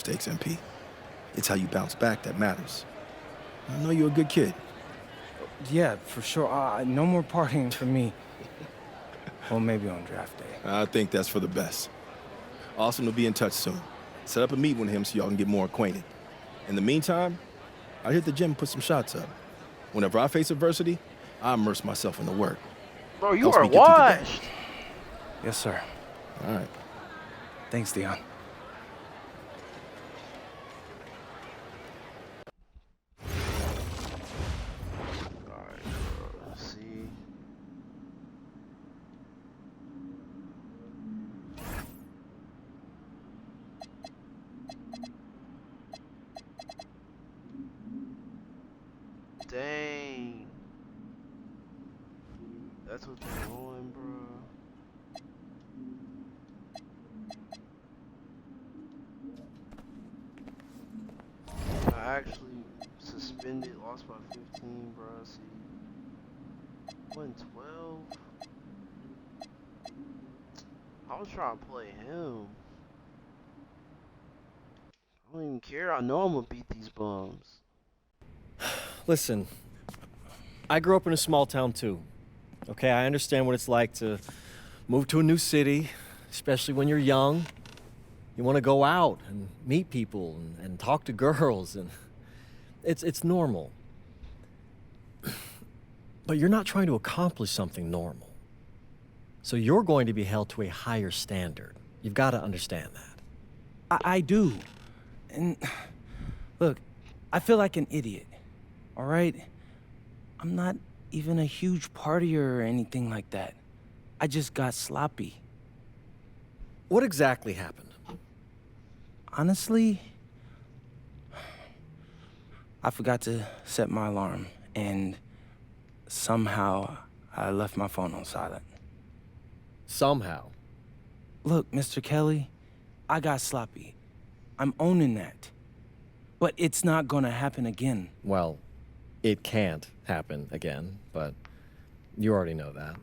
mistakes, MP. It's how you bounce back that matters. I know you're a good kid. Yeah, for sure. No more partying for me. Well, maybe on draft day. I think that's for the best. Austin will be in touch soon. Set up a meet with him so y'all can get more acquainted. In the meantime, I'll hit the gym and put some shots up. Whenever I face adversity, I immerse myself in the work. Bro, you Helps are me get through the day. washed. Yes, sir. All right. Thanks, Dion. Alright, bro. Let's see. Dang. That's what they're doing, bro. I actually suspended, lost by 15, bro. See, 112. I was trying to play him. I don't even care. I know I'm gonna beat these bums. Listen, I grew up in a small town too. Okay, I understand what it's like to move to a new city, especially when you're young. You want to go out and meet people and talk to girls, and it's normal. But you're not trying to accomplish something normal. So you're going to be held to a higher standard. You've got to understand that. I do. And look, I feel like an idiot. All right? I'm not even a huge partier or anything like that. I just got sloppy. What exactly happened? Honestly, I forgot to set my alarm, and somehow I left my phone on silent. Somehow. Look, Mr. Kelly, I got sloppy. I'm owning that. But it's not gonna happen again. Well, it can't happen again, but you already know that.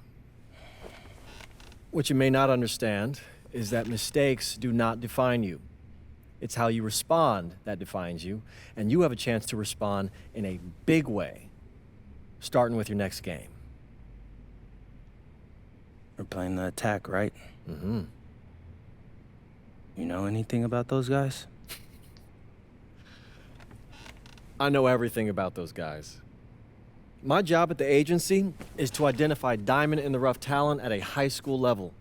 What you may not understand is that mistakes do not define you. It's how you respond that defines you, and you have a chance to respond in a big way, starting with your next game. We're playing the attack, right? Mm-hmm. You know anything about those guys? I know everything about those guys. My job at the agency is to identify diamond-in-the-rough talent at a high school level.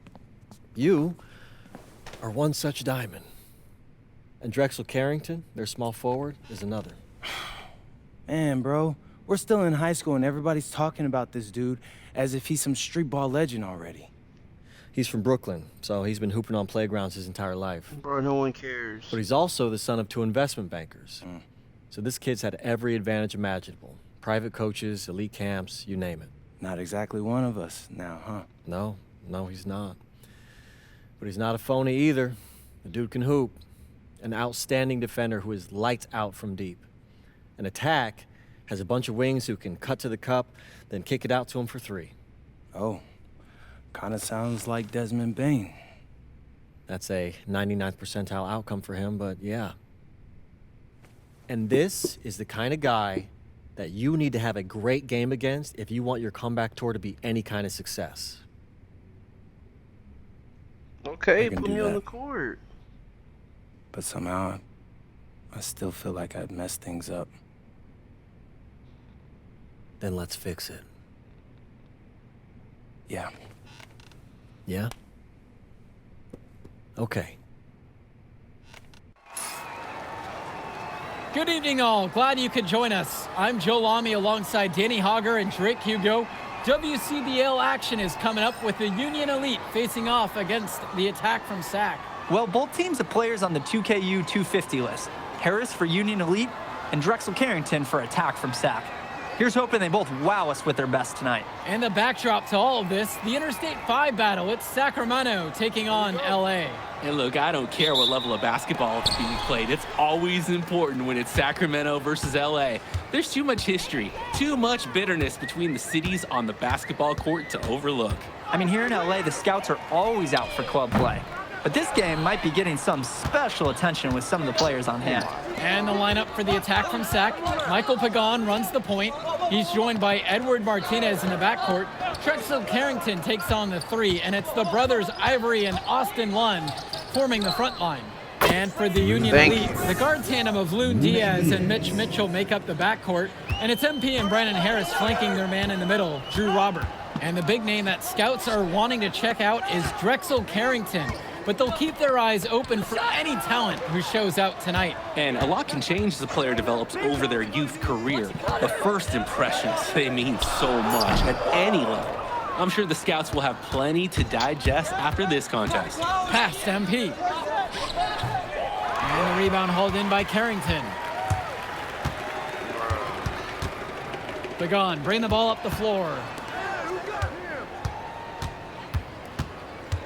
You are one such diamond. And Drexel Carrington, their small forward, is another. Man, bro, we're still in high school and everybody's talking about this dude as if he's some street ball legend already. He's from Brooklyn, so he's been hooping on playgrounds his entire life. Bro, no one cares. But he's also the son of 2 investment bankers. So this kid's had every advantage imaginable. Private coaches, elite camps, you name it. Not exactly one of us now, huh? No, he's not. But he's not a phony either. The dude can hoop. An outstanding defender who is lights out from deep. An attack has a bunch of wings who can cut to the cup, then kick it out to him for 3. Oh, kind of sounds like Desmond Bain. That's a 99th percentile outcome for him, but yeah. And this is the kind of guy that you need to have a great game against if you want your comeback tour to be any kind of success. Okay, I can put do me on that. the court. But somehow, I still feel like I'd messed things up. Then let's fix it. Yeah. Yeah? Okay. Good evening, all. Glad you could join us. I'm Joe Lamy alongside Danny Hogger and Drake Hugo. WCBL action is coming up with the Union Elite facing off against the Attack from SAC. Well, both teams have players on the 2KU 250 list. Harris for Union Elite and Drexel Carrington for Attack from SAC. Here's hoping they both wow us with their best tonight. And the backdrop to all of this, the Interstate 5 battle. It's Sacramento taking on LA. And look, I don't care what level of basketball is being played. It's always important when it's Sacramento versus LA. There's too much history, too much bitterness between the cities on the basketball court to overlook. I mean, here in LA, the scouts are always out for club play. But this game might be getting some special attention with some of the players on hand. And the lineup for the attack from Sac. Michael Pagan runs the point. He's joined by Edward Martinez in the backcourt. Drexel Carrington takes on the 3, and it's the brothers Ivory and Austin Lund forming the front line. And for the Union Elite, the guard tandem of Loon Diaz and Mitch Mitchell make up the backcourt, and it's MP and Brandon Harris flanking their man in the middle, Drew Robert. And the big name that scouts are wanting to check out is Drexel Carrington, but they'll keep their eyes open for any talent who shows out tonight. And a lot can change as a player develops over their youth career. But first impressions, they mean so much at any level. I'm sure the scouts will have plenty to digest after this contest. Pass to MP. And the rebound hauled in by Carrington. Pagan, bring the ball up the floor.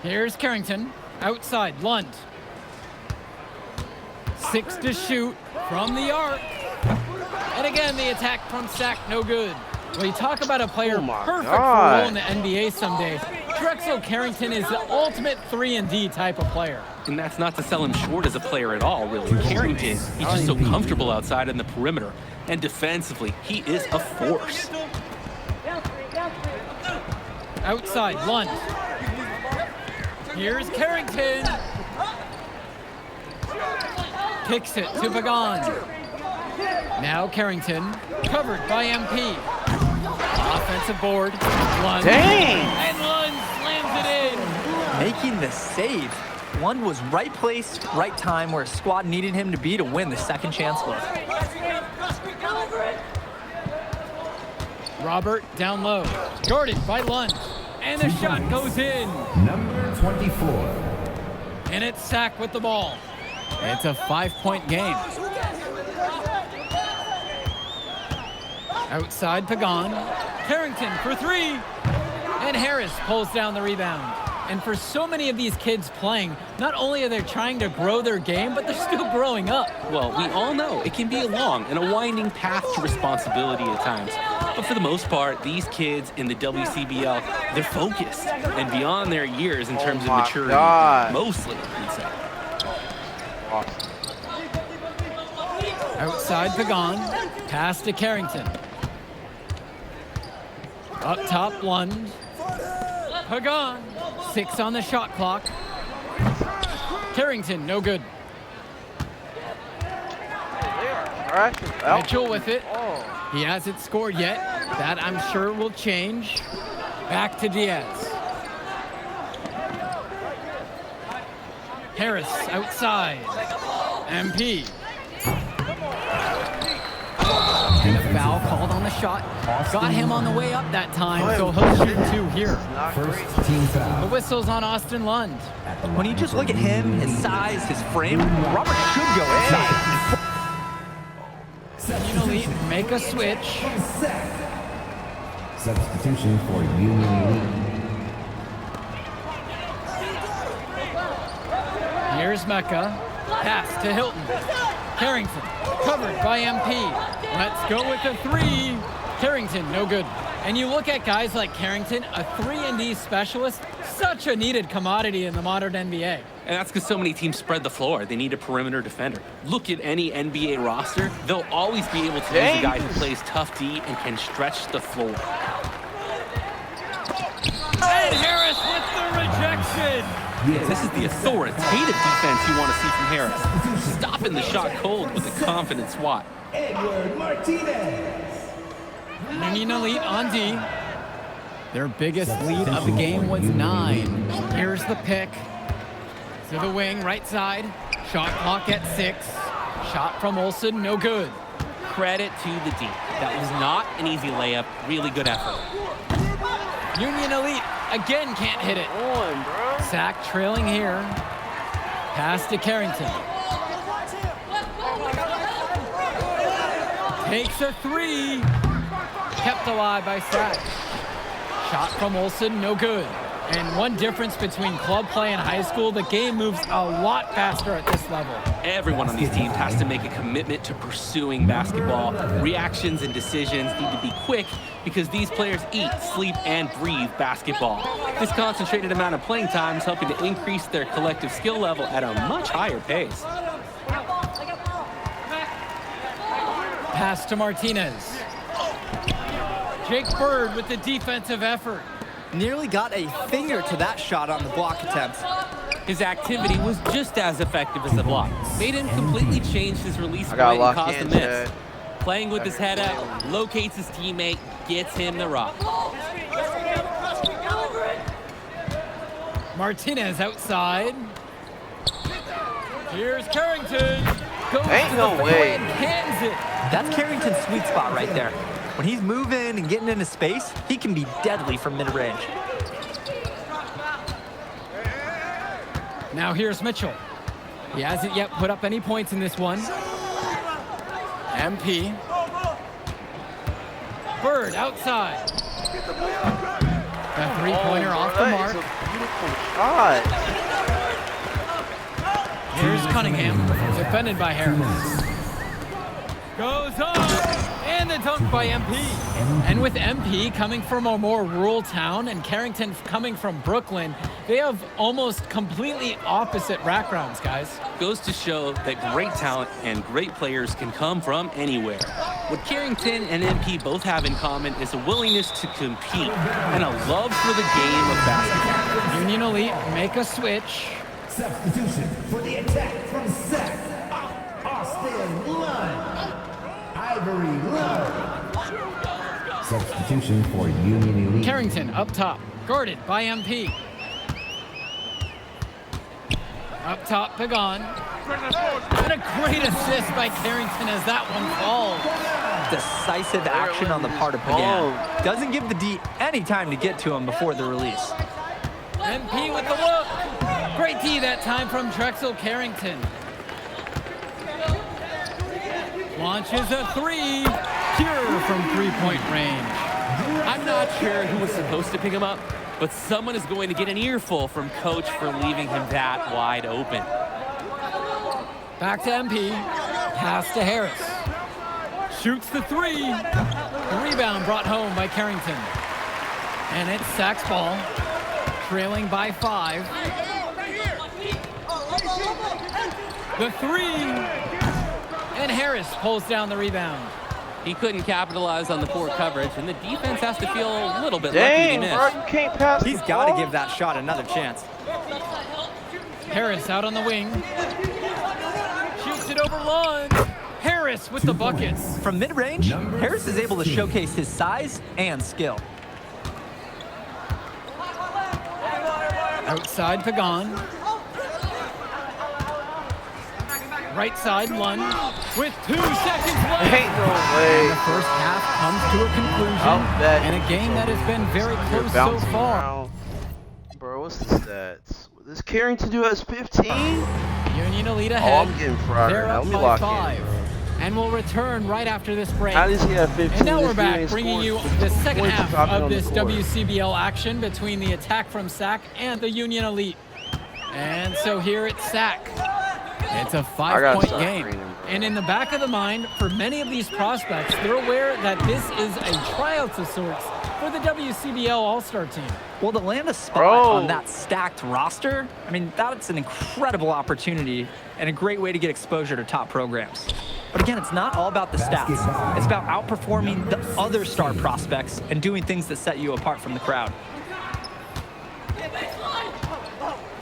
Here's Carrington. Outside, Lund. 6 to shoot from the arc. And again, the attack from Sac, no good. Well, you talk about a player perfect for a role in the NBA someday. Drexel Carrington is the ultimate 3-and-D type of player. And that's not to sell him short as a player at all, really. Carrington, he's just so comfortable outside in the perimeter. And defensively, he is a force. Outside, Lund. Here's Carrington. Kicks it to Pagan. Now Carrington, covered by MP. Offensive board, Lund. And Lund slams it in. Making the save. Lund was right place, right time where his squad needed him to be to win the second chance look. Robert down low, guarded by Lund. And the shot goes in. Number 24. And it's Sac with the ball. It's a 5-point game. Outside Pagan. Carrington for 3. And Harris pulls down the rebound. And for so many of these kids playing, not only are they trying to grow their game, but they're still growing up. Well, we all know it can be a long and a winding path to responsibility at times. But for the most part, these kids in the WCBL, they're focused and beyond their years in terms of maturity. Mostly, we'd say. Outside Pagan, pass to Carrington. Up top, Lund. Pagan, 6 on the shot clock. Carrington, no good. Mitchell with it. He hasn't scored yet. That, I'm sure, will change. Back to Diaz. Harris outside. MP. And a foul called on the shot. Got him on the way up that time, so he'll shoot 2 here. First team foul. The whistle's on Austin Lund. When you just look at him, his size, his frame, Robert should go inside. Union Elite make a switch. Substitution for Union Elite. Here's Mecca. Pass to Hilton. Carrington, covered by MP. Let's go with the 3. Carrington, no good. And you look at guys like Carrington, a 3-and-D specialist, such a needed commodity in the modern NBA. And that's because so many teams spread the floor. They need a perimeter defender. Look at any NBA roster. They'll always be able to use a guy who plays tough D and can stretch the floor. And Harris with the rejection. This is the authoritative defense you want to see from Harris. Stopping the shot cold with a confident swat. Edward Martinez. Union Elite on D. Their biggest lead of the game was 9. Here's the pick. To the wing, right side. Shot clock at 6. Shot from Olsen, no good. Credit to the D. That was not an easy layup. Really good effort. Union Elite again can't hit it. Sac trailing here. Pass to Carrington. Takes a 3. Kept alive by Sac. Shot from Olsen, no good. And one difference between club play and high school, the game moves a lot faster at this level. Everyone on these teams has to make a commitment to pursuing basketball. Reactions and decisions need to be quick because these players eat, sleep, and breathe basketball. This concentrated amount of playing time is helping to increase their collective skill level at a much higher pace. Pass to Martinez. Jake Bird with the defensive effort. Nearly got a finger to that shot on the block attempt. His activity was just as effective as the block. Made him completely change his release I point got and locked caused a in, miss. Chad. Playing with his head up, locates his teammate, gets him the rock. Martinez outside. Here's Carrington. Goes Ain't to no the way. and hands it. That's Carrington's sweet spot right there. When he's moving and getting into space, he can be deadly from mid-range. Now here's Mitchell. He hasn't yet put up any points in this one. MP. Bird outside. The three-pointer off the mark. Beautiful shot. Here's Cunningham, defended by Harris. Goes up, and the dunk by MP. And with MP coming from a more rural town and Carrington coming from Brooklyn, they have almost completely opposite backgrounds, guys. Goes to show that great talent and great players can come from anywhere. What Carrington and MP both have in common is a willingness to compete and a love for the game of basketball. Union Elite make a switch. Substitution for the attack from Seth. Austin Lund. Ivory Lund. Substitution for Union Elite. Carrington up top, guarded by MP. Up top, Pagan. And a great assist by Carrington as that one falls. Decisive action on the part of Pagan. Doesn't give the D any time to get to him before the release. MP with the look. Great D that time from Drexel Carrington. Launches a three. Pure from three-point range. I'm not sure who was supposed to pick him up, but someone is going to get an earful from coach for leaving him that wide open. Back to MP. Pass to Harris. Shoots the three. The rebound brought home by Carrington. And it's Sack's ball. Trailing by 5. The three. And Harris pulls down the rebound. He couldn't capitalize on the poor coverage, and the defense has to feel a little bit lucky Dang, he bro, missed. you can't pass He's the got to ball. give that shot another chance. Harris out on the wing. Shoots it over Lund. Harris with the buckets. From mid-range, Harris is able to showcase his size and skill. Outside Pagan. Right side Lund with 2 seconds left. Ain't no way. The first half comes to a conclusion in a game that has been very close so Bouncing far. around. Bro, what's the stats? This Carrington do has 15? Union Elite Oh, ahead. I'm getting fried. They're Now, up let me by lock 5. in. And we'll return right after this break. How does he have 15? And now we're if he back, ain't bringing scored you 15 the second points half dropping of on the this court? WCBL action between the attack from Sac and the Union Elite. And so here it's Sac. It's a 5-point start game. screening, bro. And in the back of the mind, for many of these prospects, they're aware that this is a tryout of sorts for the WCBL All-Star team. Well, to land a spot Bro. on that stacked roster, I mean, that's an incredible opportunity and a great way to get exposure to top programs. But again, it's not all about the stats. It's about outperforming the other star prospects and doing things that set you apart from the crowd.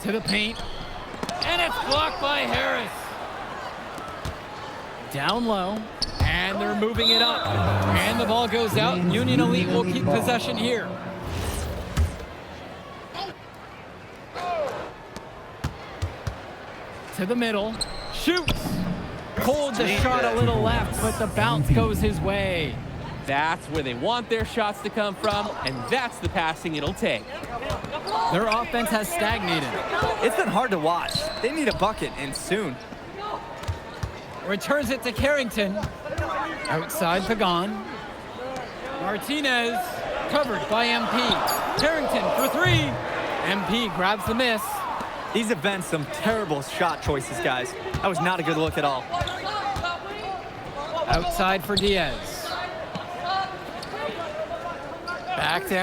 To the paint. And it's blocked by Harris. Down low. And they're moving it up. And the ball goes out. Union Elite will keep possession here. To the middle. Shoots. Pulled the shot a little left, but the bounce goes his way. That's where they want their shots to come from, and that's the passing it'll take. Their offense has stagnated. It's been hard to watch. They need a bucket, and soon. Returns it to Carrington. Outside Pagan. Martinez covered by MP. Carrington for 3. MP grabs the miss. These have been some terrible shot choices, guys. That was not a good look at all. Outside for Diaz. Back to